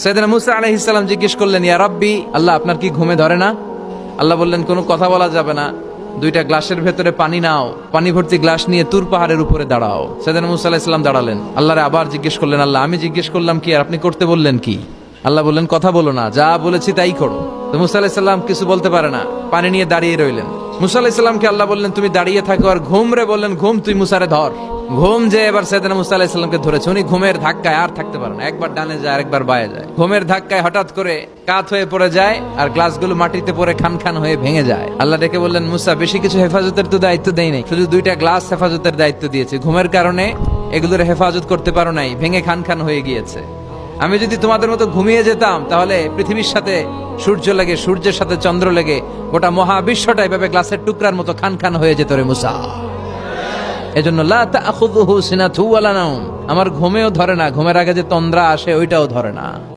সাইয়েদনা মুসা আলাইহিস সালাম জিজ্ঞেস করলেন, ইয়া রাব্বি, আল্লাহ আপনার কি ঘুমে ধরে না? আল্লাহ বললেন, কোনো কথা বলা যাবে না, দুইটা গ্লাসের ভেতরে পানি নাও, পানি ভর্তি গ্লাস নিয়ে তুর পাহাড়ের উপরে দাঁড়াও। সাইয়েদনা মুসা আলাইহিস সালাম দাঁড়ালেন। আল্লাহরে আবার জিজ্ঞেস করলেন, আল্লাহ আমি জিজ্ঞেস করলাম কি আর আপনি করতে বললেন কি? আল্লাহ বললেন, কথা বলো না, যা বলেছি তাই করো। তো মুসা আলাইহিস সালাম কিছু বলতে পারে না, পানি নিয়ে দাঁড়িয়ে রইলেন। মুসা আলাইহিস সালামকে আল্লাহ বললেন, তুমি দাঁড়িয়ে থাকো আর ঘুম রে বললেন, ঘুম তুই মুসারে ধর। ঘুম যে এবার সাইয়েদনা মুসা আলাইহিস সালামকে ধরেছে। উনি ঘুমের ধাক্কায় আর থাকতে পারেন না, একবার ডানে যায় আরেকবার বায়ে যায়। ঘুমের ধাক্কায় হঠাৎ করে কাত হয়ে পড়ে যায় আর গ্লাসগুলো মাটিতে পড়ে খান খান হয়ে ভেঙে যায়। আল্লাহ ডেকে বললেন, মুসা বেশি কিছু হেফাজতের তো দায়িত্ব দেই নাই, শুধু দুইটা গ্লাস হেফাজতের দায়িত্ব দিয়েছি। ঘুমের কারণে এগুলোর হেফাজত করতে পারো নাই, ভেঙে খান খান হয়ে গিয়েছে। আমি যদি তোমাদের মতো ঘুমিয়ে যেতাম তাহলে পৃথিবীর সাথে সূর্য লেগে, সূর্যের সাথে চন্দ্র লেগে গোটা মহাবিশ্বটা এভাবে গ্লাসের টুকরার মতো খান খান হয়ে যেত রে মুসা। এজন্য লা তাখুযুহু সিনাতু ওয়ালা নাওম, আমার ঘুমেও ধরে না, ঘুমের আগে যে তন্দ্রা আসে ওইটাও ধরে না।